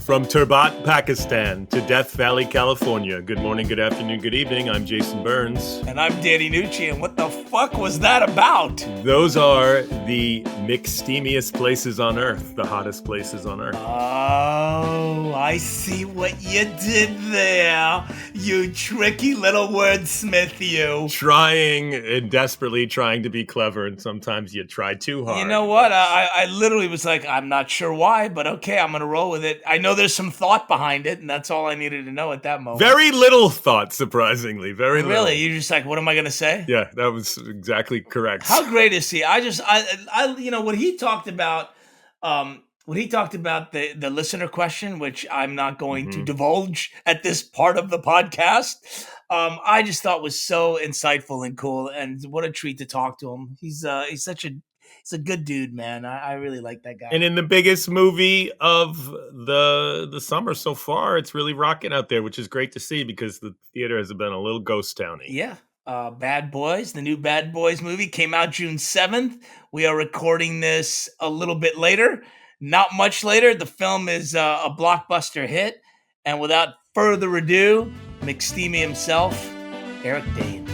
From Turbat, Pakistan to Death Valley, California. Good morning, good afternoon, good evening. I'm Jason Burns. And I'm Danny Nucci. And what the fuck was that about? Those are the McSteamiest places on Earth, the hottest places on Earth. Oh, I see what you did there. You tricky little wordsmith, you. Trying and desperately trying to be clever, and sometimes you try too hard. You know what? I literally was like, I'm not sure why, but okay, I'm going to roll with it. I know there's some thought behind it, and that's all I needed to know at that moment. Very little thought, surprisingly. Very little. Really? You're just like, what am I going to say? Yeah, that was exactly correct. How great is he? You know, when he talked about the listener question, which I'm not going to divulge at this part of the podcast, I just thought was so insightful and cool, and what a treat to talk to him. He's a good dude, man. I really like that guy. And in the biggest movie of the summer so far, it's really rocking out there, which is great to see because the theater has been a little ghost towny. Yeah. Bad Boys, the new Bad Boys movie came out June 7th. We are recording this a little bit later, not much later. The film is a blockbuster hit. And without further ado, McSteamy himself, Eric Dane.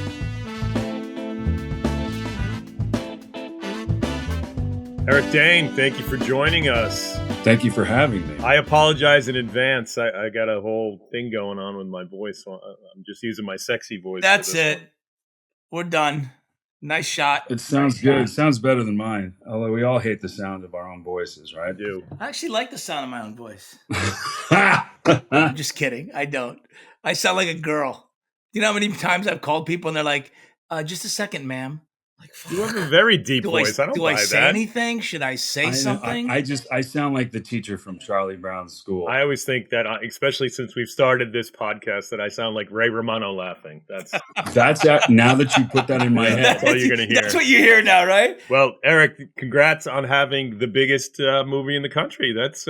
Eric Dane, thank you for joining us. Thank you for having me. I apologize in advance. I got a whole thing going on with my voice. So I'm just using my sexy voice. That's it. We're done. Nice shot. It sounds good. It sounds better than mine. Although we all hate the sound of our own voices, right? I do. I actually like the sound of my own voice. I'm just kidding. I don't. I sound like a girl. You know how many times I've called people and they're like, just a second, ma'am. Like, you have a very deep voice. I don't buy that. Do I say anything? Should I say something? I sound like the teacher from Charlie Brown's school. I always think that, especially since we've started this podcast, that I sound like Ray Romano laughing. That's now that you put that in my head. That's all you're going to hear. That's what you hear now, right? Well, Eric, congrats on having the biggest movie in the country. That's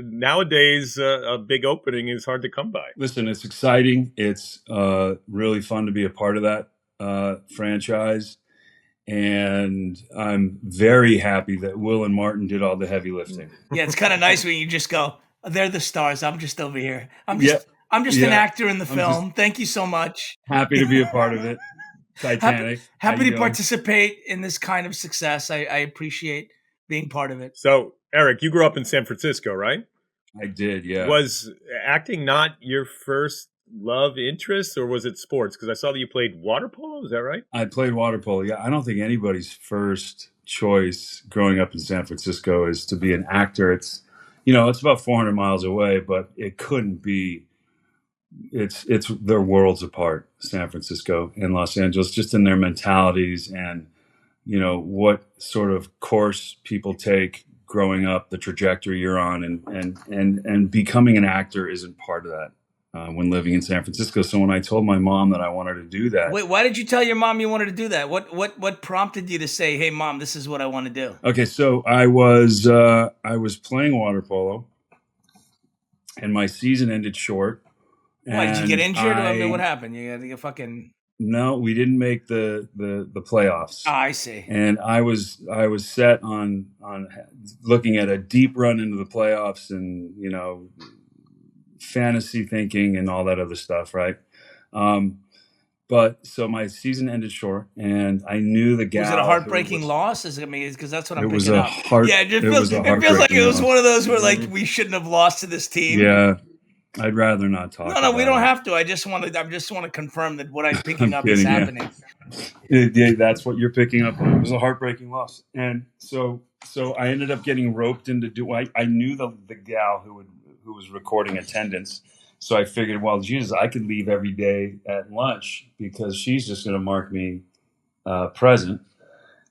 nowadays a big opening is hard to come by. Listen, it's exciting. It's really fun to be a part of that franchise. And I'm very happy that Will and Martin did all the heavy lifting. Yeah, it's kind of nice when you just go, they're the stars. I'm just over here. I'm just an actor in the film. Thank you so much. Happy to be a part of it. Titanic. Happy to participate in this kind of success. I appreciate being part of it. So, Eric, you grew up in San Francisco, right? I did, yeah. Was acting not your first love interest, or was it sports? Because I saw that you played water polo. Is that right? I played water polo. Yeah, I don't think anybody's first choice growing up in San Francisco is to be an actor. It's about 400 miles away, but it couldn't be. It's they're worlds apart, San Francisco and Los Angeles, just in their mentalities and what sort of course people take growing up, the trajectory you're on, and becoming an actor isn't part of that. When living in San Francisco. So when I told my mom that I wanted to do that. Wait, why did you tell your mom you wanted to do that? What prompted you to say, hey, Mom, this is what I want to do? Okay, so I was playing water polo, and my season ended short. Why, did you get injured? What happened? You fucking... No, we didn't make the playoffs. Oh, I see. And I was set on looking at a deep run into the playoffs and, fantasy thinking and all that other stuff, right? But so my season ended short, and I knew the gal. Was it a heartbreaking loss? Because that's what I'm picking up. It feels like it was one of those where like we shouldn't have lost to this team. Yeah, I'd rather not talk. No, we don't have to. I just want to confirm that what I'm picking up is happening. Yeah, that's what you're picking up on. It was a heartbreaking loss, and so I ended up getting roped into I knew the gal who was recording attendance. So I figured, well, Jesus, I could leave every day at lunch because she's just going to mark me present.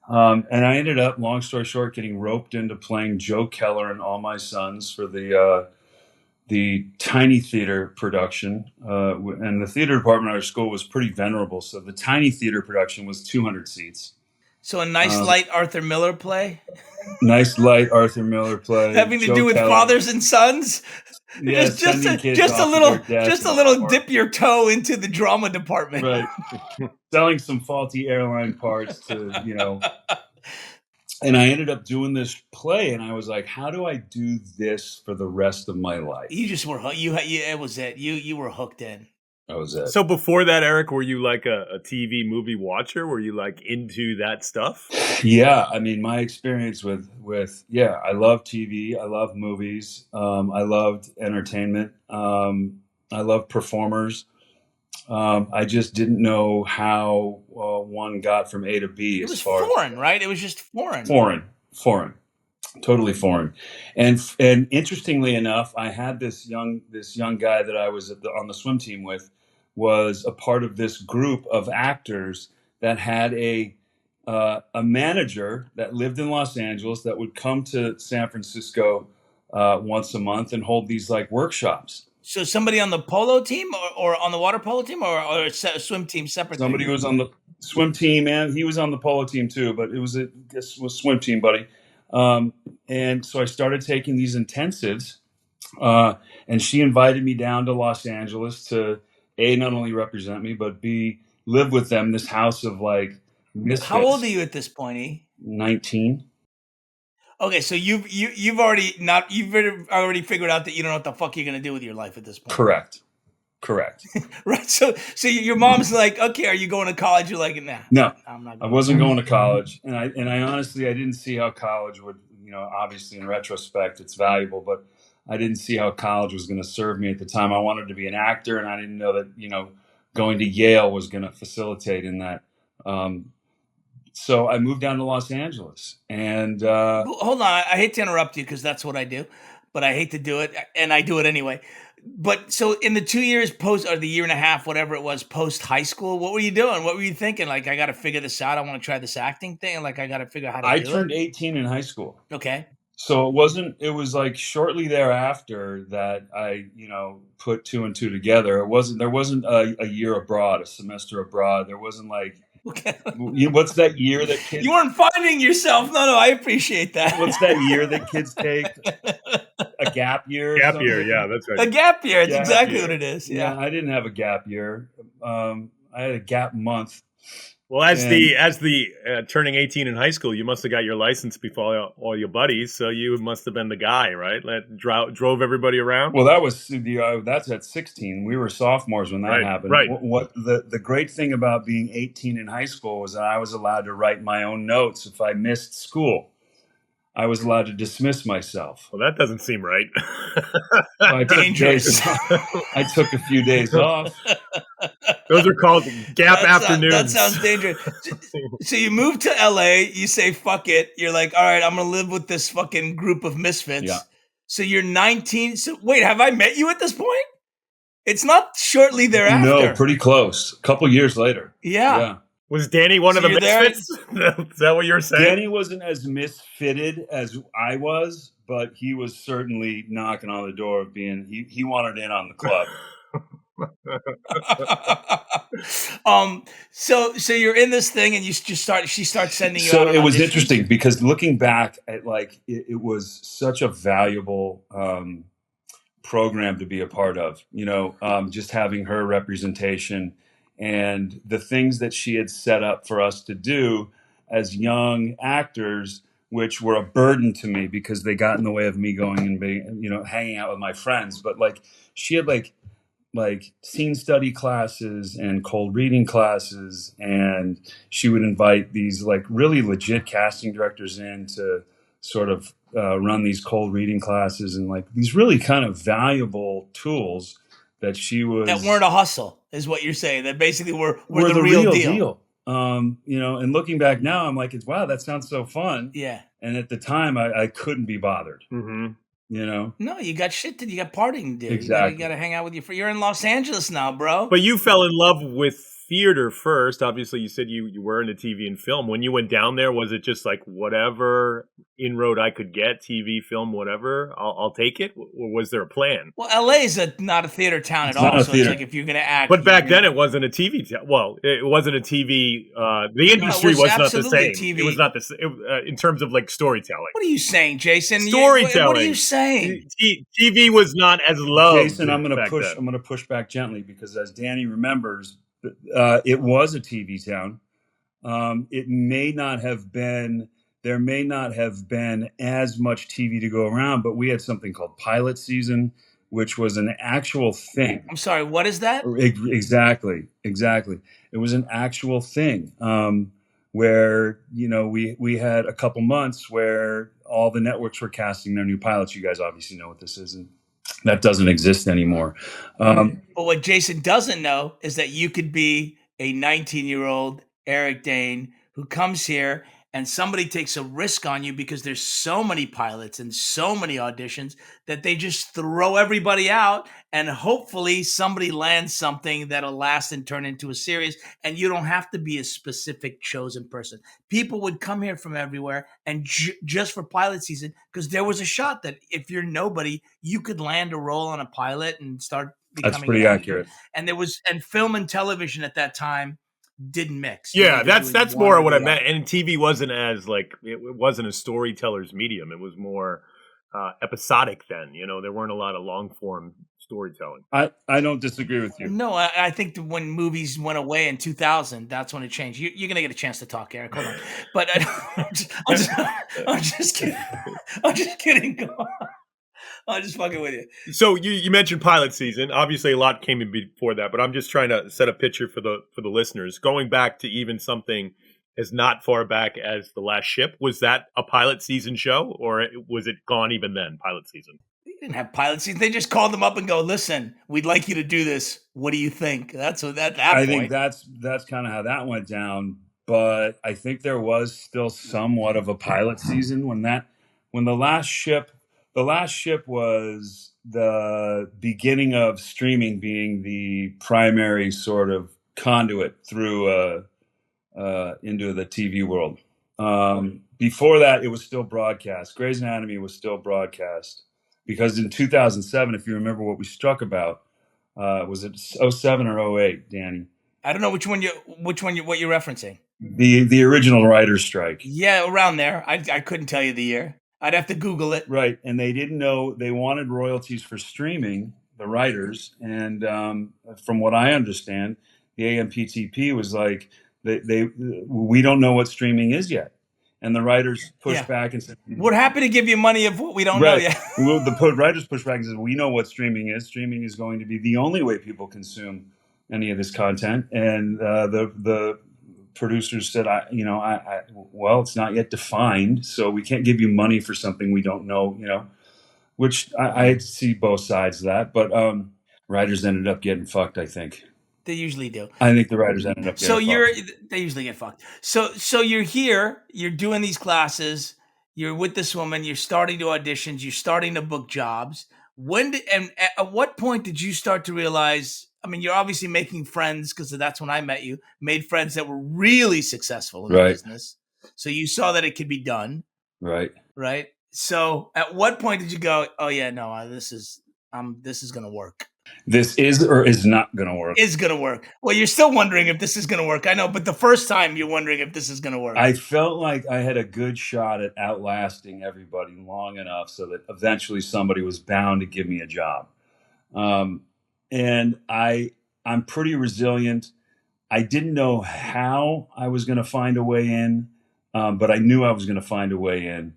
And I ended up, long story short, getting roped into playing Joe Keller and All My Sons for the tiny theater production. And the theater department at our school was pretty venerable. So the tiny theater production was 200 seats. So a nice light Arthur Miller play? Nice light Arthur Miller play. Having to do with fathers and sons? Yeah, just a little dip your toe into the drama department. Right. Selling some faulty airline parts to, and I ended up doing this play, and I was like, how do I do this for the rest of my life? You just were it was it. You were hooked in. That was it. So before that, Eric, were you like a TV movie watcher? Were you like into that stuff? Yeah, I mean, my experience with I love TV, I love movies, I loved entertainment, I love performers. I just didn't know how one got from A to B. It was foreign, right? It was just foreign. Foreign, totally foreign. And interestingly enough, I had this young guy that I was on the swim team with, was a part of this group of actors that had a manager that lived in Los Angeles that would come to San Francisco once a month and hold these like workshops. So somebody on the polo team or on the water polo team or a swim team separate? Somebody who was on the swim team, and he was on the polo team too, but it was a swim team buddy. And so I started taking these intensives, and she invited me down to Los Angeles to A, not only represent me, but B, live with them, this house of like misfits. How old are you at this point, E? 19. Okay, so you've already figured out that you don't know what the fuck you're gonna do with your life at this point. Correct. Right. So your mom's like, okay, are you going to college? You're like, nah. No, I'm not. I wasn't going to college, and I honestly I didn't see how college would, obviously in retrospect it's valuable, but I didn't see how college was going to serve me at the time. I wanted to be an actor, and I didn't know that going to Yale was going to facilitate in that. So I moved down to Los Angeles, and hold on, I hate to interrupt you because that's what I do, but I hate to do it, and I do it anyway. But so in the 2 years post, or the year and a half, whatever it was, post high school, what were you doing? What were you thinking? Like, I got to figure this out. I want to try this acting thing. Like, I got to figure out how to do it. I turned 18 in high school. Okay. So it was like shortly thereafter that I, put two and two together. There wasn't a year abroad, a semester abroad. There wasn't like, okay. What's that year that kids... You weren't finding yourself. No, I appreciate that. What's that year that kids take? A gap year? Gap year, yeah, that's right. A gap year. It's exactly what it is. Yeah. I didn't have a gap year. I had a gap month. Well, as the turning 18 in high school, you must have got your license before all your buddies, so you must have been the guy, right? That drove everybody around. Well, that's at 16. We were sophomores when that happened. Right. What the great thing about being 18 in high school was that I was allowed to write my own notes if I missed school. I was allowed to dismiss myself. Well, that doesn't seem right. Dangerous. I took a few days off. Those are called gap afternoons. That sounds dangerous. So you move to LA, you say, fuck it. You're like, all right, I'm going to live with this fucking group of misfits. Yeah. So you're 19. So wait, have I met you at this point? It's not shortly thereafter. No, pretty close. A couple years later. Yeah. Was Danny one of the misfits? Is that what you're saying? Danny wasn't as misfitted as I was, but he was certainly knocking on the door of being, he wanted in on the club. So you're in this thing and she starts sending you out. So on it was auditions? interesting because looking back at like, it was such a valuable program to be a part of, just having her representation and the things that she had set up for us to do as young actors, which were a burden to me because they got in the way of me going and being, hanging out with my friends. But like, she had like scene study classes and cold reading classes, and she would invite these like really legit casting directors in to sort of run these cold reading classes and like these really kind of valuable tools that weren't a hustle, is what you're saying. That basically were the real deal. And looking back now, I'm like, wow, that sounds so fun. Yeah. And at the time, I couldn't be bothered. Mm-hmm. No, you got shit to do. You got partying to do. Exactly. You got to hang out with your friends. You're in Los Angeles now, bro. But you fell in love with theater first. Obviously, you said you were into TV and film. When you went down there, was it just like whatever inroad I could get, TV, film, whatever, I'll take it? Or was there a plan? Well, LA is not a theater town at all. So it's like if you're going to act. But back then, it wasn't a TV town. Well, it wasn't a TV. The industry was not the same. TV. It was not the same in terms of like storytelling. What are you saying, Jason? Storytelling. What are you saying? TV was not as loved. Jason, I'm going to push back gently because as Danny remembers, it was a TV town. It may not have been there may not have been as much TV to go around, but we had something called pilot season, which was an actual thing. I'm sorry, what is that? Exactly. It was an actual thing, where, we had a couple months where all the networks were casting their new pilots. You guys obviously know what this is, and that doesn't exist anymore. But what Jason doesn't know is that you could be a 19-year-old Eric Dane who comes here and somebody takes a risk on you because there's so many pilots and so many auditions that they just throw everybody out, and hopefully somebody lands something that'll last and turn into a series, and you don't have to be a specific chosen person. People would come here from everywhere and just for pilot season, because there was a shot that if you're nobody, you could land a role on a pilot and start becoming That's pretty an actor. accurate. And film and television at that time didn't mix. Yeah, that's more what I meant. And TV wasn't as it wasn't a storyteller's medium. It was more episodic then. There weren't a lot of long form storytelling. I don't disagree with you. No, I think that when movies went away in 2000, that's when it changed. You're gonna get a chance to talk, Eric. Hold on, but I'm just kidding. I'm just kidding. Go on. I'm just fucking with you. So you mentioned pilot season. Obviously, a lot came in before that, but I'm just trying to set a picture for the listeners. Going back to even something as not far back as The Last Ship, was that a pilot season show, or was it gone even then? Pilot season. They didn't have pilot season. They just called them up and go, "Listen, we'd like you to do this. What do you think?" That's what that. I think that's kind of how that went down. But I think there was still somewhat of a pilot season when The Last Ship. The Last Ship was the beginning of streaming being the primary sort of conduit through into the TV world. Before that, it was still broadcast. Grey's Anatomy was still broadcast because in 2007, if you remember what we struck about, was it 07 or 08, Danny? I don't know what you're referencing. The original writer's strike. Yeah, around there. I couldn't tell you the year. I'd have to Google it. Right. And they didn't know they wanted royalties for streaming, the writers. And from what I understand, the AMPTP was like, we don't know what streaming is yet. And the writers pushed back and said, "We're happy to give you money of what we don't know yet." The writers pushed back and said, "We know what streaming is. Streaming is going to be the only way people consume any of this content." And the producers said, well, it's not yet defined, so we can't give you money for something we don't know, which I see both sides of that. But writers ended up getting fucked, I think. They usually do. I think the writers ended up getting fucked. They usually get fucked. So you're here, you're doing these classes, you're with this woman, you're starting to auditions, you're starting to book jobs. And at what point did you start to realize, I mean, you're obviously making friends because that's when I met you, made friends that were really successful in the business. So you saw that it could be done. Right. Right. So at what point did you go, "Oh yeah, no, this is going to work"? This is or is not going to work. Is going to work. Well, you're still wondering if this is going to work. I know, but the first time you're wondering if this is going to work. I felt like I had a good shot at outlasting everybody long enough so that eventually somebody was bound to give me a job. And I'm pretty resilient. I didn't know how I was going to find a way in, but I knew I was going to find a way in.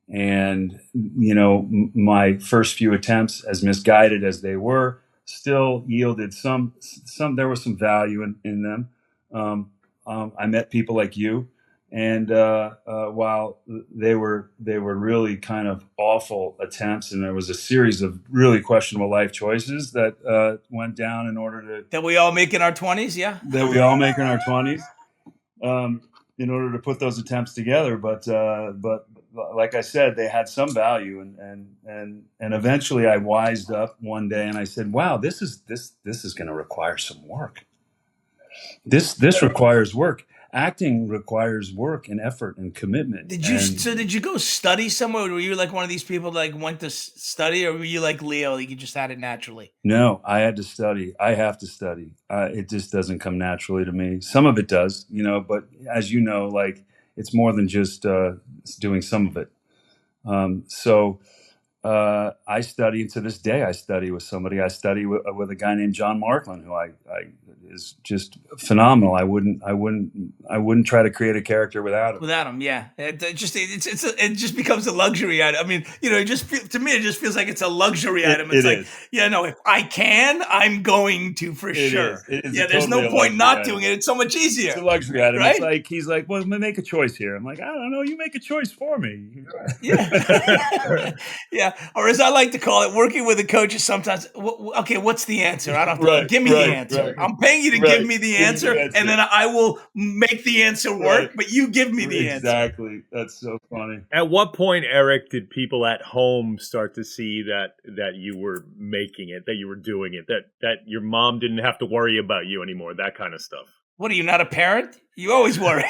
And, my first few attempts, as misguided as they were, still yielded some there was some value in them. I met people like you, and while they were really kind of awful attempts, and there was a series of really questionable life choices that went down in order to that we all make in our 20s, yeah. That we all make in our 20s, in order to put those attempts together, but like I said, they had some value, and eventually I wised up one day and I said, "Wow, this is going to require some work. This requires work. Acting requires work and effort and commitment." Did you go study somewhere? Were you like one of these people that went to study, or were you like Leo, you just had it naturally? No, I had to study. I have to study. It just doesn't come naturally to me. Some of it does, but as you know, like, it's more than just doing some of it. So I study, and to this day, I study with somebody. I study with a guy named John Markland, who I is just phenomenal. I wouldn't try to create a character without him. Without him, yeah, it just becomes a luxury item. I mean, to me, it just feels like it's a luxury item. It's like, if I can, I'm going to for sure. There's no point not doing it. It's so much easier. It's a luxury item. Right? It's like he's like, well, make a choice here. I'm like, I don't know. You make a choice for me. Yeah, yeah. Or as I like to call it, working with a coach is sometimes okay. What's the answer? I don't have to give me the answer. Right. I'm paying you to give me the answer, and then I will make the answer work. But you give me the answer. Exactly. That's so funny. At what point, Eric, did people at home start to see that you were making it, that you were doing it, that your mom didn't have to worry about you anymore, that kind of stuff? What, are you not a parent? You always worry.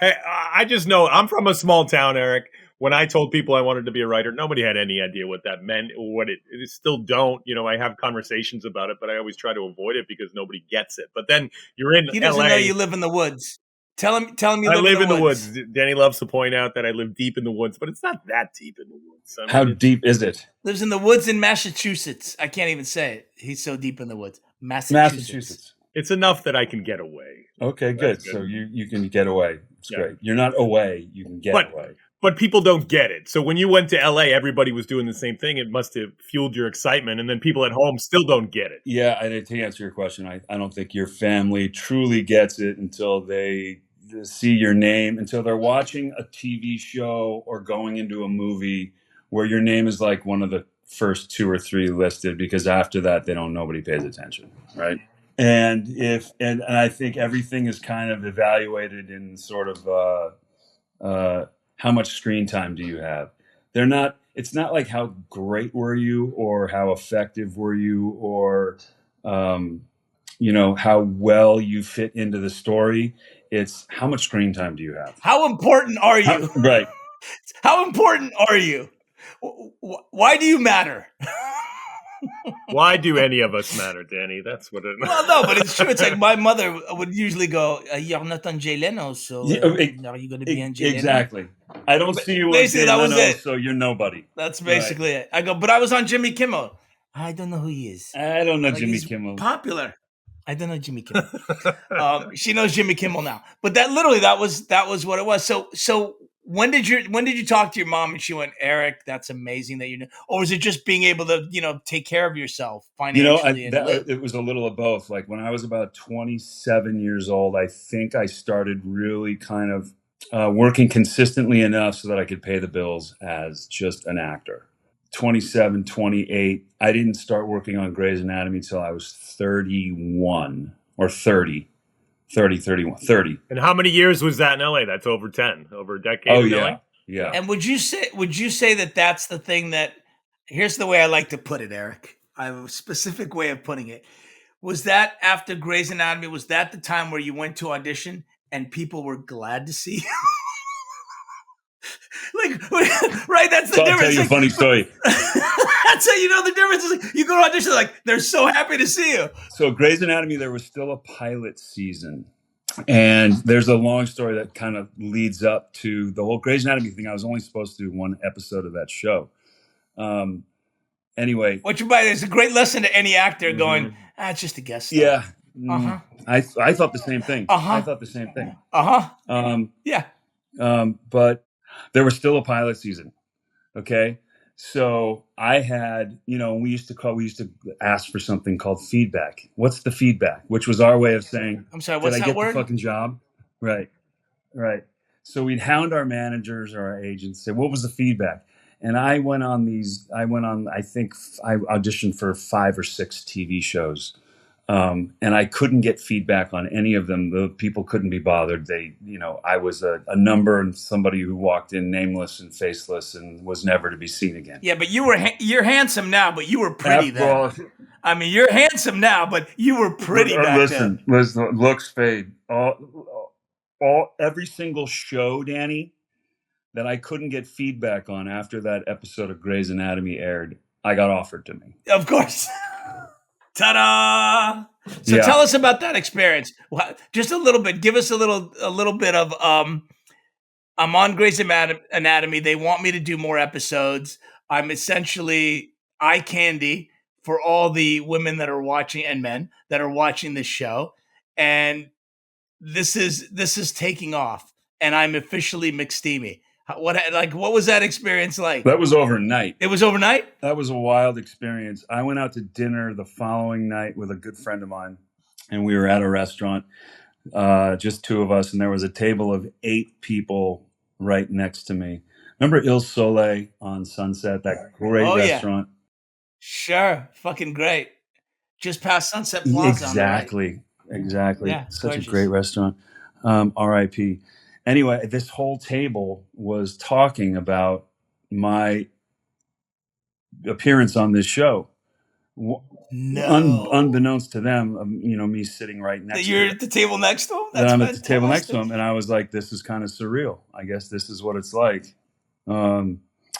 Hey, I just know I'm from a small town, Eric. When I told people I wanted to be a writer, nobody had any idea what that meant, or what it still don't. I have conversations about it, but I always try to avoid it because nobody gets it. But then you're in He doesn't LA. know you live in the woods. Tell him you I live in the woods. Danny loves to point out that I live deep in the woods, but it's not that deep in the woods. How deep is it? Lives in the woods in Massachusetts. I can't even say it. He's so deep in the woods. Massachusetts. It's enough that I can get away. Okay, good. So you can get away. It's great. You're not away. You can get away. But people don't get it. So when you went to LA, everybody was doing the same thing. It must have fueled your excitement. And then people at home still don't get it. Yeah, and to answer your question, I don't think your family truly gets it until they see your name, until they're watching a TV show or going into a movie where your name is like one of the first 2 or 3 listed, because after that, nobody pays attention, right? And I think everything is kind of evaluated in sort of how much screen time do you have? It's not like how great were you or how effective were you or how well you fit into the story. It's how much screen time do you have? How important are you? Right. How important are you? Why do you matter? Why do any of us matter, Danny? That's what it. Well, no, but it's true. It's like my mother would usually go, "You're not on Jay Leno, so are you going to be on Jay Leno?" Exactly. I don't see you on Jay Leno, so you're nobody. That's basically it. I go, but I was on Jimmy Kimmel. I don't know who he is. I don't know Jimmy Kimmel. Popular. I don't know Jimmy Kimmel. She knows Jimmy Kimmel now. But that was what it was. So when did you talk to your mom and she went, "Eric, that's amazing that you know," or was it just being able to take care of yourself financially? It was a little of both. Like when I was about 27 years old, I think I started really kind of working consistently enough so that I could pay the bills as just an actor. 27, 28. I didn't start working on Grey's Anatomy until I was 31 or 30. 30. And how many years was that in LA? That's over 10, over a decade. Oh, in yeah. LA? Yeah. And would you say that that's the thing that, here's the way I like to put it, Eric. I have a specific way of putting it. Was that after Grey's Anatomy, was that the time where you went to audition and people were glad to see you? Right? That's the difference. I'll tell you a funny story. That's how you know the difference. Is like, you go to audition, like they're so happy to see you. So Grey's Anatomy, there was still a pilot season. And there's a long story that kind of leads up to the whole Grey's Anatomy thing. I was only supposed to do 1 episode of that show. Anyway. Which, by the way, is a great lesson to any actor going, it's just a guest star. Yeah. Uh-huh. I thought the same thing. I thought the same thing. Yeah. But there was still a pilot season. Okay. So I had, we used to ask for something called feedback. What's the feedback? Which was our way of saying, I'm sorry, what's did I that get word? the fucking job? Right. So we'd hound our managers or our agents, say, what was the feedback? And I think I auditioned for 5 or 6 TV shows. And I couldn't get feedback on any of them. The people couldn't be bothered. I was a number and somebody who walked in nameless and faceless and was never to be seen again. Yeah, but you're handsome now, but you were pretty then. I mean, you're handsome now, but you were pretty back then. Listen, looks fade. Every single show, Danny, that I couldn't get feedback on after that episode of Grey's Anatomy aired, I got offered to me. Of course. Ta-da! So tell us about that experience. Just a little bit. Give us a little bit of I'm on Grey's Anatomy. They want me to do more episodes. I'm essentially eye candy for all the women that are watching and men that are watching this show. And this is taking off, and I'm officially McSteamy. What was that experience like? That was overnight. It was overnight? That was a wild experience. I went out to dinner the following night with a good friend of mine, and we were at a restaurant, just two of us, and there was a table of 8 people right next to me. Remember Il Sole on Sunset, that great restaurant? Yeah. Sure. Fucking great. Just past Sunset Plaza. Exactly. Exactly. Yeah, Such gorgeous. a great restaurant. R.I.P. Anyway, this whole table was talking about my appearance on this show. No. Unbeknownst to them, me sitting right next to them. You're at the table next to him? That I'm at the table next to him, and I was like, this is kind of surreal. I guess this is what it's like.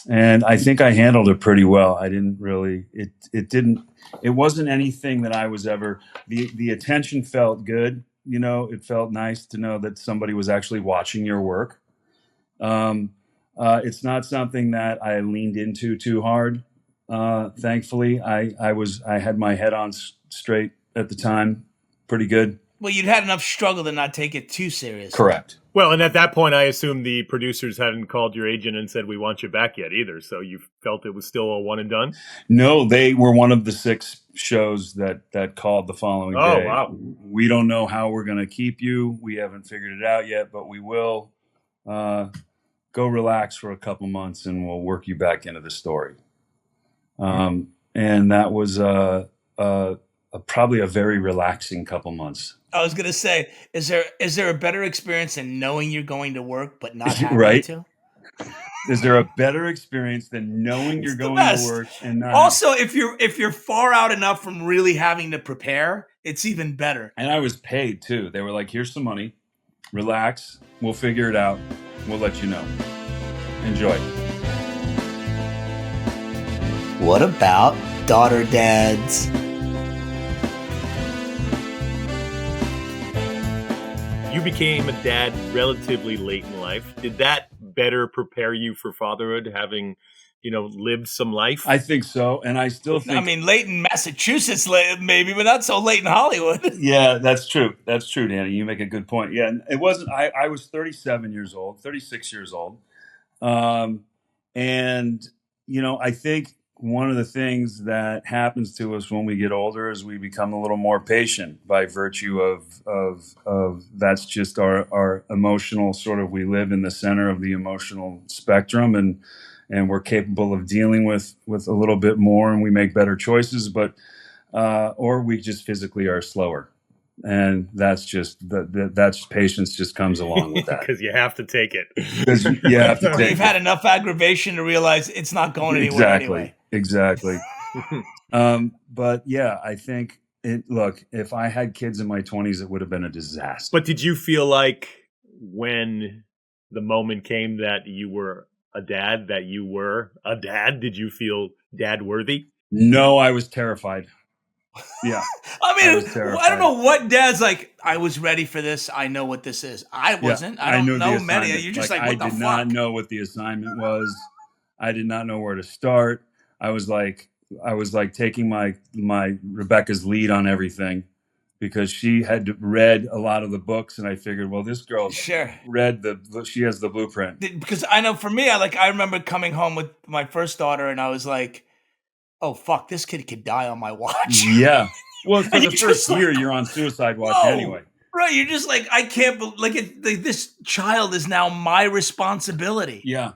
And I think I handled it pretty well. I didn't really, it wasn't anything that I was ever, the attention felt good. It felt nice to know that somebody was actually watching your work. It's not something that I leaned into too hard. Thankfully, I had my head on straight at the time. Pretty good. Well, you'd had enough struggle to not take it too seriously. Correct. Well, and at that point, I assume the producers hadn't called your agent and said, we want you back yet either. So you felt it was still a one and done? No, they were one of the 6 shows that called the following day. Oh, wow. We don't know how we're going to keep you. We haven't figured it out yet, but we will. Go relax for a couple months and we'll work you back into the story. And that was probably a very relaxing couple months. I was going to say, is there a better experience than knowing you're going to work but not having Right? to? Is there a better experience than knowing you're going to work and not? Also, if you're far out enough from really having to prepare, it's even better. And I was paid too. They were like, here's some money, relax, we'll figure it out, we'll let you know. Enjoy. What about daughter dads? You became a dad relatively late in life. Did that better prepare you for fatherhood, having, lived some life? I think so. And I still think... I mean, late in Massachusetts, maybe, but not so late in Hollywood. Yeah, that's true. That's true, Danny. You make a good point. Yeah, it wasn't... I was 36 years old. And, I think one of the things that happens to us when we get older is we become a little more patient by virtue of that's just our emotional sort of, we live in the center of the emotional spectrum and we're capable of dealing with a little bit more and we make better choices, but or we just physically are slower. And that's just that's patience just comes along with that. Because you have to take it. You have to take You've had enough aggravation to realize it's not going anywhere anyway. Exactly. But yeah, I think look, if I had kids in my 20s, it would have been a disaster. But did you feel like when the moment came that you were a dad, did you feel dad worthy? No, I was terrified. Yeah. I don't know what dad's like, I was ready for this. I know what this is. I wasn't. I don't know many. You're just like what the fuck? I did not know what the assignment was. I did not know where to start. I was like taking my Rebecca's lead on everything because she had read a lot of the books, and I figured, well, this girl read she has the blueprint. Because I know for me, I remember coming home with my first daughter, and I was like, oh fuck, this kid could die on my watch. Yeah. Well, for the first year, you're on suicide watch anyway. Right. You're just like, I can't believe this child is now my responsibility. Yeah.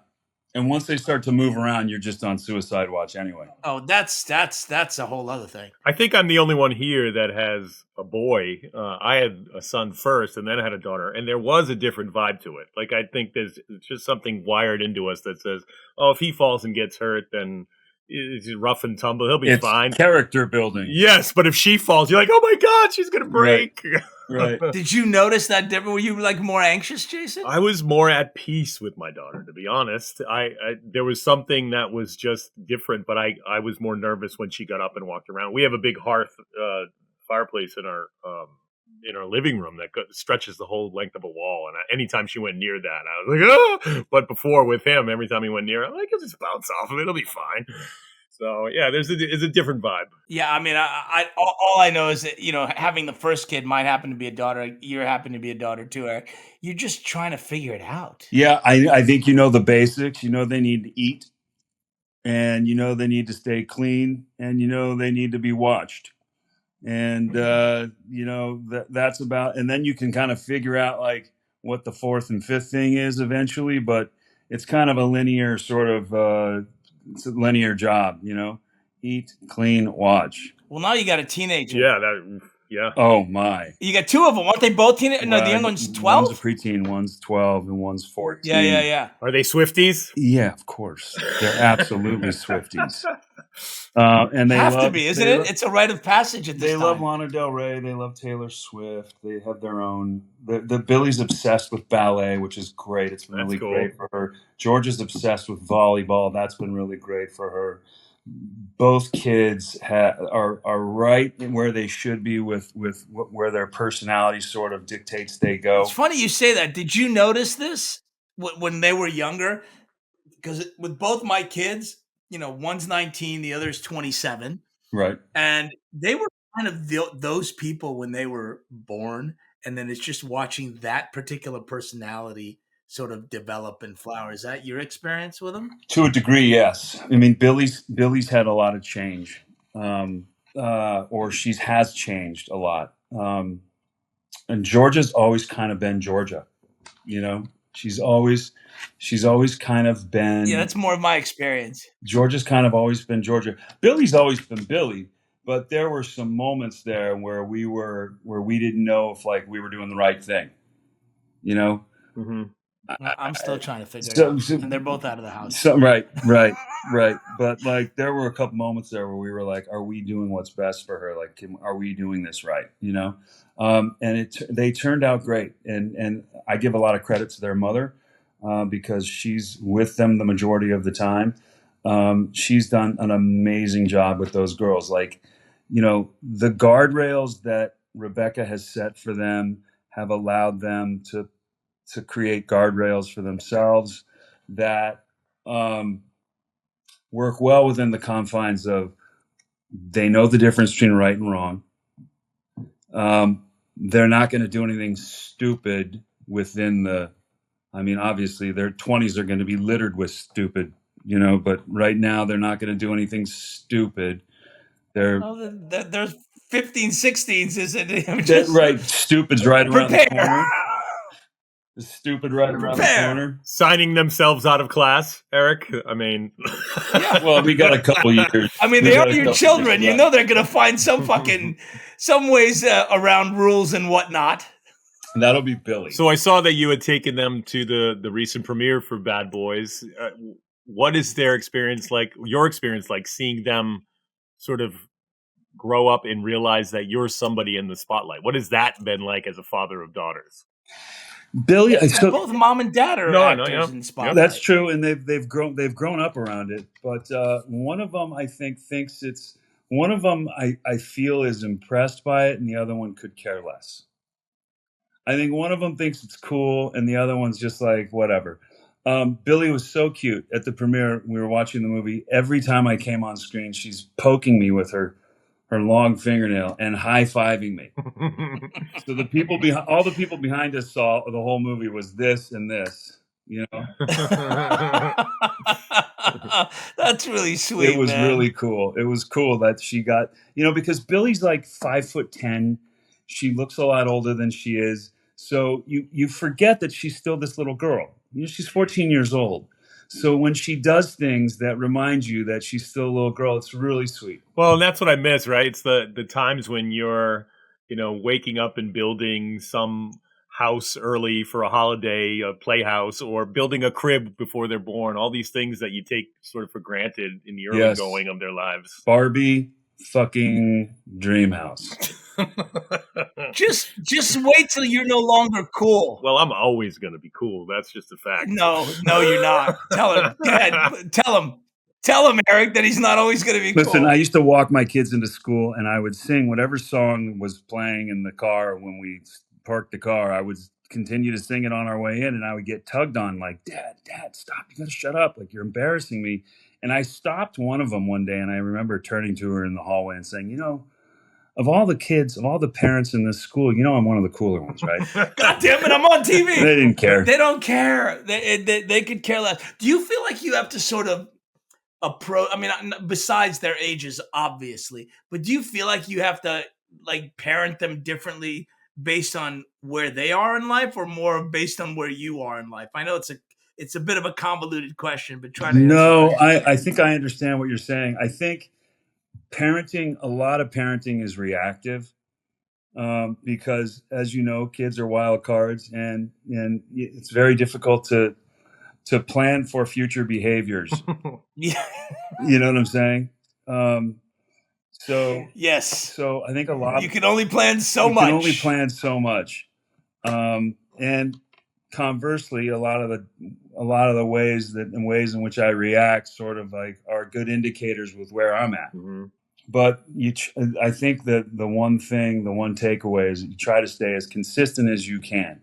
And once they start to move around, you're just on suicide watch anyway. Oh, that's a whole other thing. I think I'm the only one here that has a boy. I had a son first and then I had a daughter, and there was a different vibe to it. Like, I think there's just something wired into us that says, oh, if he falls and gets hurt, then it's rough and tumble. He'll be fine. Character building. Yes, but if she falls, you're like, oh my God, she's going to break. Right. Did you notice that difference? Were you more anxious, Jason? I was more at peace with my daughter, to be honest. There was something that was just different, but I was more nervous when she got up and walked around. We have a big hearth fireplace in our in our living room that stretches the whole length of a wall. And anytime she went near that, I was like, oh! But before with him, every time he went near, I'm like, I'll just bounce off of it. It'll be fine. So yeah, it's a different vibe. Yeah, I mean, all I know is that, you know, having the first kid might happen to be a daughter. You happen to be a daughter too, Eric. You're just trying to figure it out. Yeah, I think you know the basics. You know they need to eat, and you know they need to stay clean, and you know they need to be watched. And you know that's about, and then you can kind of figure out like what the fourth and fifth thing is eventually, but it's kind of a linear sort of it's a linear job, you know. Eat, clean, watch. Well, now you got a teenager. Yeah. Oh my. You got two of them. Aren't they both teenagers? No, the young one's 12? One's a preteen, one's 12, and one's 14. Yeah. Are they Swifties? Yeah, of course. They're absolutely Swifties. And they have love, to be, isn't it? It's a rite of passage at this They time. love Lana Del Rey. They love Taylor Swift. They have their own. The Billy's obsessed with ballet, which is great. It's been really cool. great for her. George is obsessed with volleyball. That's been really great for her. Both kids are right where they should be with where their personality sort of dictates they go. It's funny you say that. Did you notice this when they were younger? Because with both my kids, you know, one's 19, the other's 27. Right. And they were kind of those people when they were born. And then it's just watching that particular personality sort of develop and flower. Is that your experience with them? To a degree, yes. I mean, Billy's had a lot of change, or she has changed a lot. And Georgia's always kind of been Georgia, you know. She's always kind of been. Yeah, that's more of my experience. Georgia's kind of always been Georgia. Billy's always been Billy, but there were some moments there where we didn't know if like we were doing the right thing, you know. Mm-hmm. I'm still trying to figure it out, and they're both out of the house. Right. But like, there were a couple moments there where we were like, "Are we doing what's best for her? Like, are we doing this right?" You know. And they turned out great, and I give a lot of credit to their mother because she's with them the majority of the time. She's done an amazing job with those girls. Like, you know, the guardrails that Rebecca has set for them have allowed them to create guardrails for themselves that work well within the confines of they know the difference between right and wrong. They're not going to do anything stupid within obviously their 20s are going to be littered with stupid, you know, but right now they're not going to do anything stupid. There's 15, 16s, isn't it? Right. Stupid's right around the corner. Stupid right around the corner. Signing themselves out of class, Eric. I mean, yeah. Well, we got a couple years. I mean, they are your children. You know they're going to find some ways around rules and whatnot. That'll be Billy. So I saw that you had taken them to the recent premiere for Bad Boys. What is their experience like? Your experience like seeing them sort of grow up and realize that you're somebody in the spotlight? What has that been like as a father of daughters? Billy, so both mom and dad are actors in Spotlight. That's true, and they've grown up around it. But one of them, I think, thinks it's one of them. I feel is impressed by it, and the other one could care less. I think one of them thinks it's cool, and the other one's just like whatever. Billy was so cute at the premiere. We were watching the movie. Every time I came on screen, she's poking me with her long fingernail and high-fiving me. So all the people behind us saw the whole movie was this and this, you know. That's really sweet. It was really cool. It was cool that she got, you know, because Billy's like 5'10". She looks a lot older than she is. So you forget that she's still this little girl. You know, she's 14 years old. So when she does things that remind you that she's still a little girl, it's really sweet. Well, and that's what I miss, right? It's the times when you're, you know, waking up and building some house early for a holiday, a playhouse, or building a crib before they're born. All these things that you take sort of for granted in the early going of their lives. Barbie fucking dream house. Just wait till you're no longer cool. Well, I'm always going to be cool. That's just a fact. No, you're not. Tell him. Go ahead. Tell him. Tell him, Eric, that he's not always going to be Listen, cool. I used to walk my kids into school, and I would sing whatever song was playing in the car when we parked the car. I would continue to sing it on our way in, and I would get tugged on like, Dad, stop. You got to shut up. Like, you're embarrassing me. And I stopped one of them one day, and I remember turning to her in the hallway and saying, of all the kids, of all the parents in this school, I'm one of the cooler ones, right? God damn it, I'm on TV. They didn't care. They don't care. They could care less. Do you feel like you have to sort of besides their ages, obviously, but do you feel like you have to like parent them differently based on where they are in life, or more based on where you are in life? I know it's a bit of a convoluted question, but try to answer. No, I think I understand what you're saying. I think a lot of parenting is reactive, because, as you know, kids are wild cards, and it's very difficult to plan for future behaviors. Yeah. You know what I'm saying? Yes. So I think a lot. You can only plan so much. You can only plan so much. And conversely, a lot of the ways in which I react sort of like are good indicators with where I'm at. Mm-hmm. But I think that the one takeaway is you try to stay as consistent as you can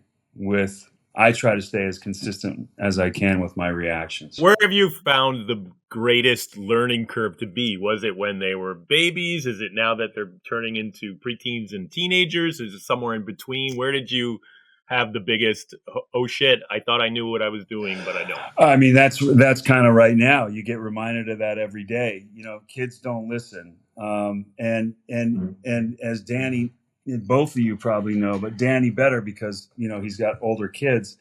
I try to stay as consistent as I can with my reactions. Where have you found the greatest learning curve to be? Was it when they were babies? Is it now that they're turning into preteens and teenagers? Is it somewhere in between? Where did you have the biggest, oh shit, I thought I knew what I was doing, but I don't? I mean, that's kind of right now. You get reminded of that every day. Kids don't listen. And as Danny, both of you probably know, but Danny better because, he's got older kids.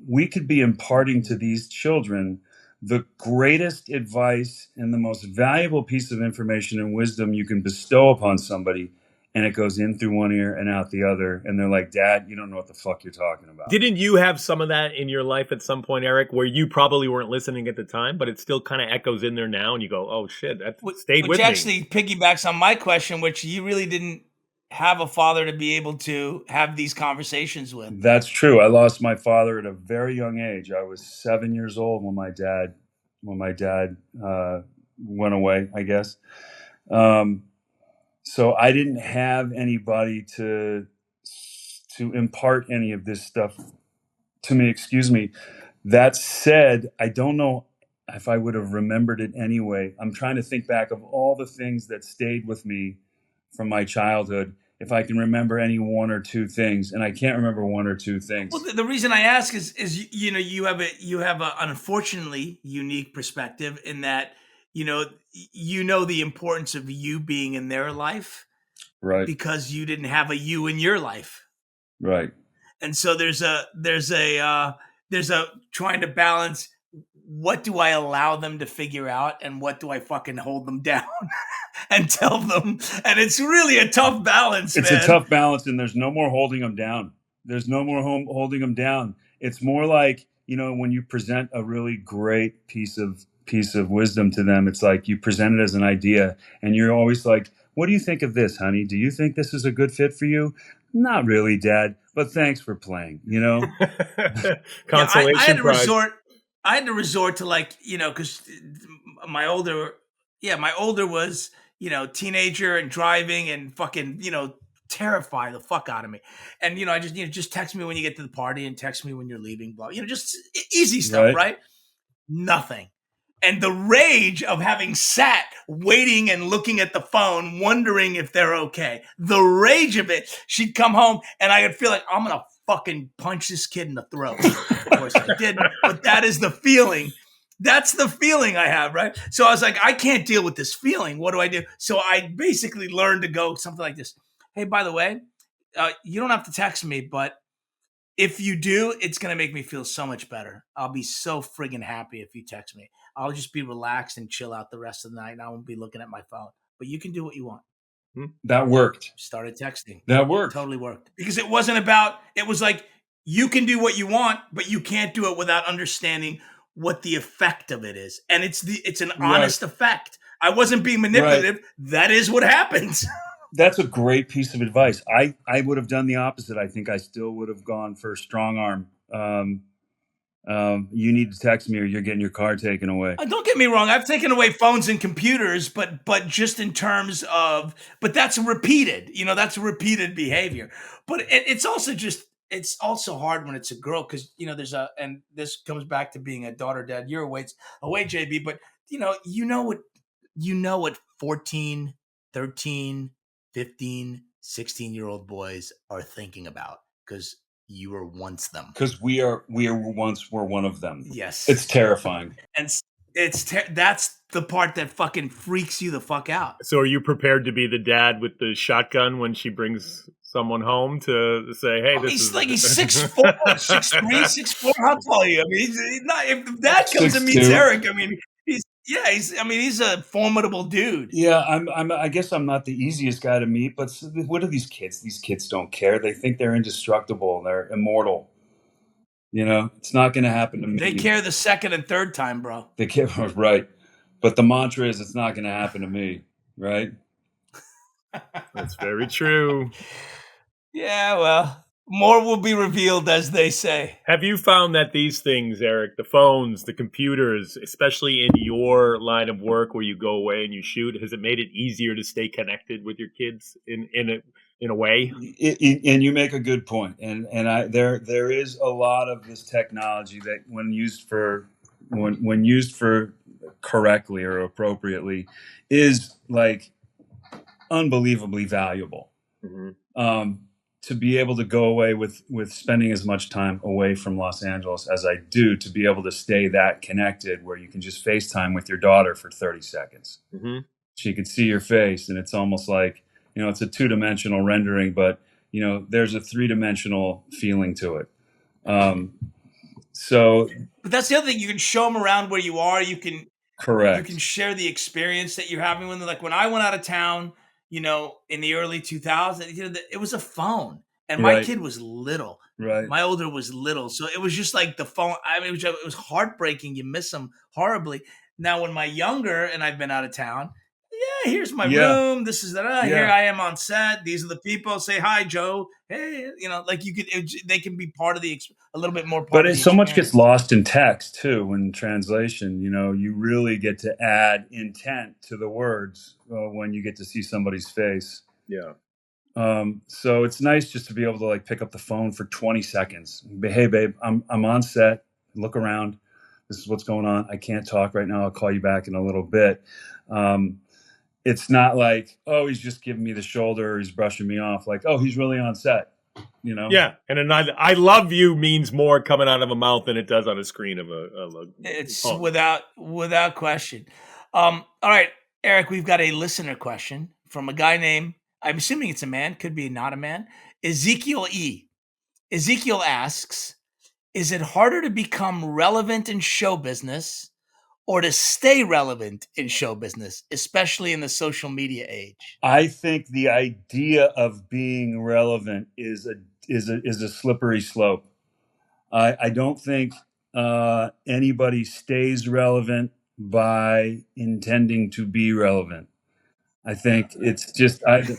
We could be imparting to these children the greatest advice and the most valuable piece of information and wisdom you can bestow upon somebody. And it goes in through one ear and out the other. And they're like, Dad, you don't know what the fuck you're talking about. Didn't you have some of that in your life at some point, Eric, where you probably weren't listening at the time, but it still kind of echoes in there now and you go, oh shit, that stayed with me. Which actually piggybacks on my question, which you really didn't have a father to be able to have these conversations with. That's true. I lost my father at a very young age. I was 7 years old when my dad went away, I guess. So I didn't have anybody to impart any of this stuff to me. Excuse me. That said, I don't know if I would have remembered it anyway. I'm trying to think back of all the things that stayed with me from my childhood, if I can remember any one or two things, and I can't remember one or two things. Well, the reason I ask is you have an unfortunately unique perspective in that you know the importance of you being in their life, right? Because you didn't have a you in your life, right? And so there's a trying to balance. What do I allow them to figure out, and what do I fucking hold them down and tell them? And it's really a tough balance. It's a tough balance, and there's no more holding them down. There's no more holding them down. It's more like, when you present a really great piece of wisdom to them, it's like you present it as an idea, and you're always like, what do you think of this, honey? Do you think this is a good fit for you? Not really, Dad, but thanks for playing, Consolation prize. I had to resort to because my older was, teenager and driving and fucking, terrify the fuck out of me. And, I just text me when you get to the party and text me when you're leaving, blah, just easy stuff, right? Nothing. And the rage of having sat waiting and looking at the phone, wondering if they're okay. The rage of it. She'd come home and I would feel like I'm going to fucking punch this kid in the throat. Of course I didn't, but that is the feeling. That's the feeling I have, right? So I was like, I can't deal with this feeling. What do I do? So I basically learned to go something like this. Hey, by the way, you don't have to text me, but if you do, it's going to make me feel so much better. I'll be so friggin' happy if you text me. I'll just be relaxed and chill out the rest of the night, and I won't be looking at my phone. But you can do what you want. That worked. Started texting. That worked. Totally worked. Because it was like, you can do what you want, but you can't do it without understanding what the effect of it is. And it's an honest effect. I wasn't being manipulative. Right. That is what happens. That's a great piece of advice. I would have done the opposite. I think I still would have gone for strong arm. You need to text me or you're getting your car taken away. Don't get me wrong. I've taken away phones and computers, but just in terms of, but that's repeated. That's a repeated behavior. But it's also hard when it's a girl because and this comes back to being a daughter dad. You're away, JB. But you know what 14, 13, 15, 16-year-old boys are thinking about because you were once them. Because we once were one of them. Yes. It's terrifying. And that's the part that fucking freaks you the fuck out. So are you prepared to be the dad with the shotgun when she brings someone home to say, hey, he's 6'4", 6'3", 6'4". How tall are you? I mean, he's not, if dad comes and meets Eric, I mean, he's a formidable dude. Yeah, I guess I'm not the easiest guy to meet, but what are these kids? These kids don't care. They think they're indestructible. They're immortal. It's not going to happen to me. They care the second and third time, bro. They care, right? But the mantra is, it's not going to happen to me, right? That's very true. Yeah, well, more will be revealed, as they say. Have you found that these things, Eric, the phones, the computers, especially in your line of work where you go away and you shoot, has it made it easier to stay connected with your kids in a way? And you make a good point. And there is a lot of this technology that when used for correctly or appropriately is like unbelievably valuable. Mm-hmm. To be able to go away with spending as much time away from Los Angeles as I do, to be able to stay that connected where you can just FaceTime with your daughter for 30 seconds. Mm-hmm. She could see your face and it's almost like, it's a 2-dimensional rendering, but there's a 3-dimensional feeling to it. But that's the other thing. You can show them around where you are. You can correct. You can share the experience that you're having with them. Like when I went out of town, in the early 2000s, it was a phone, and my kid was little. Right. My older was little, so it was just like the phone. I mean, it was heartbreaking. You miss them horribly. Now, when my younger and I've been out of town. Yeah, here's my room. This is that. Here I am on set. These are the people. Say hi, Joe. Hey, like they can be part of a little bit more part. But so much gets lost in text too. In translation, you really get to add intent to the words when you get to see somebody's face. Yeah. So it's nice just to be able to like pick up the phone for 20 seconds. Hey, babe, I'm on set. Look around. This is what's going on. I can't talk right now. I'll call you back in a little bit. It's not like, oh, he's just giving me the shoulder or he's brushing me off. Like, oh, he's really on set, Yeah, and I love you means more coming out of a mouth than it does on a screen of a It's phone. without question. All right, Eric, we've got a listener question from a guy named, I'm assuming it's a man, could be not a man, Ezekiel E. Ezekiel asks, is it harder to become relevant in show business or to stay relevant in show business, especially in the social media age? I think the idea of being relevant is a slippery slope. I don't think anybody stays relevant by intending to be relevant. I think it's just either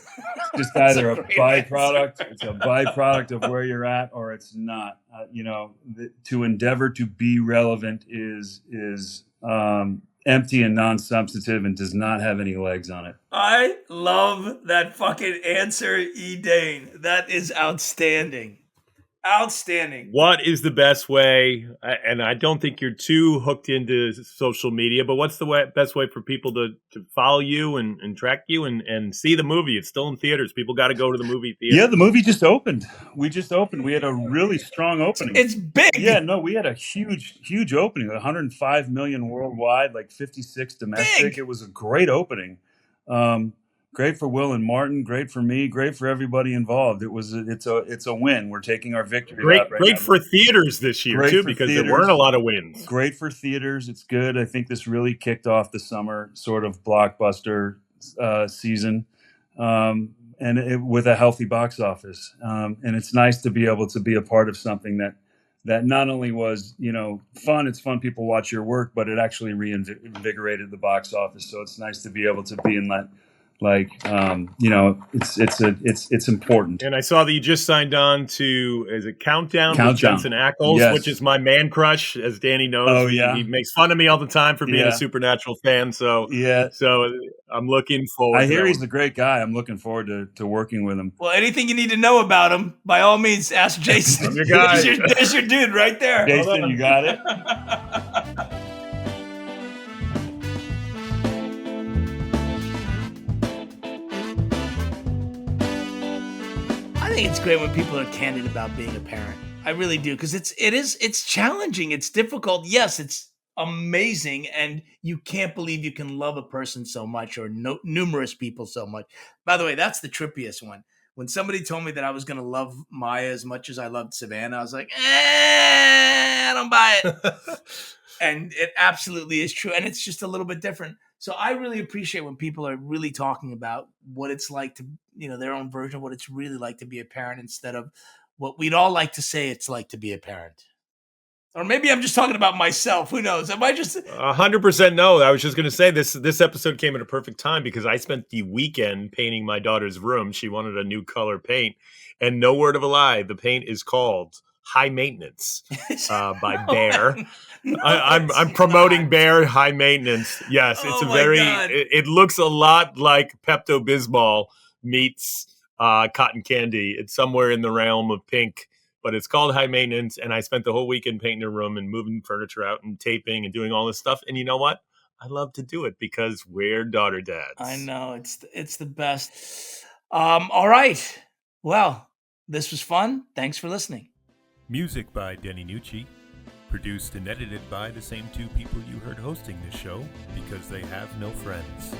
a byproduct. It's a byproduct of where you're at, or it's not. To endeavor to be relevant is empty and non-substantive and does not have any legs on it. I love that fucking answer, E. Dane. That is outstanding. Outstanding. What is the best way? And I don't think you're too hooked into social media, but what's the best way for people to follow you and track you and see the movie? It's still in theaters. People got to go to the movie theater. Yeah, the movie just opened. We just opened. We had a really strong opening. It's big. Yeah, no, we had a huge opening. 105 million worldwide, like 56 domestic. Big. It was a great opening. Great for Will and Martin. Great for me. Great for everybody involved. It's a win. We're taking our victory. Great for theaters this year too, because there weren't a lot of wins. Great for theaters. It's good. I think this really kicked off the summer sort of blockbuster season, with a healthy box office. And it's nice to be able to be a part of something that not only was fun. It's fun. People watch your work, but it actually reinvigorated the box office. So it's nice to be able to be in It's important. And I saw that you just signed on to, is it Countdown with Jensen Ackles, Yes. which is my man crush, as Danny knows. Oh, yeah. He makes fun of me all the time for being Yeah. a Supernatural fan. So Yeah. so I'm looking forward I to hear that he's one. a great guy. I'm looking forward to working with him. Well, anything you need to know about him, by all means, ask Jason. I'm your guy. There's your dude right there. Jason, you got it? I think it's great when people are candid about being a parent. I really do, because it's challenging. It's difficult. Yes, it's amazing, and you can't believe you can love a person so much, or numerous people so much. By the way, that's the trippiest one. When somebody told me that I was going to love Maya as much as I loved Savannah, I was like, I don't buy it. And it absolutely is true, and it's just a little bit different. So I really appreciate when people are really talking about what it's like to, their own version of what it's really like to be a parent, instead of what we'd all like to say it's like to be a parent. Or maybe I'm just talking about myself. Who knows? Am I just 100% no. I was just going to say this episode came at a perfect time because I spent the weekend painting my daughter's room. She wanted a new color paint, and no word of a lie, the paint is called High Maintenance by Bear. I'm promoting Bear High Maintenance. Yes, it's it looks a lot like Pepto-Bismol meets cotton candy. It's somewhere in the realm of pink, but it's called High Maintenance. And I spent the whole weekend painting her room and moving furniture out and taping and doing all this stuff. And you know what? I love to do it because we're daughter dads. I know, it's the best. All right. Well, this was fun. Thanks for listening. Music by Denny Nucci. Produced and edited by the same two people you heard hosting this show because they have no friends.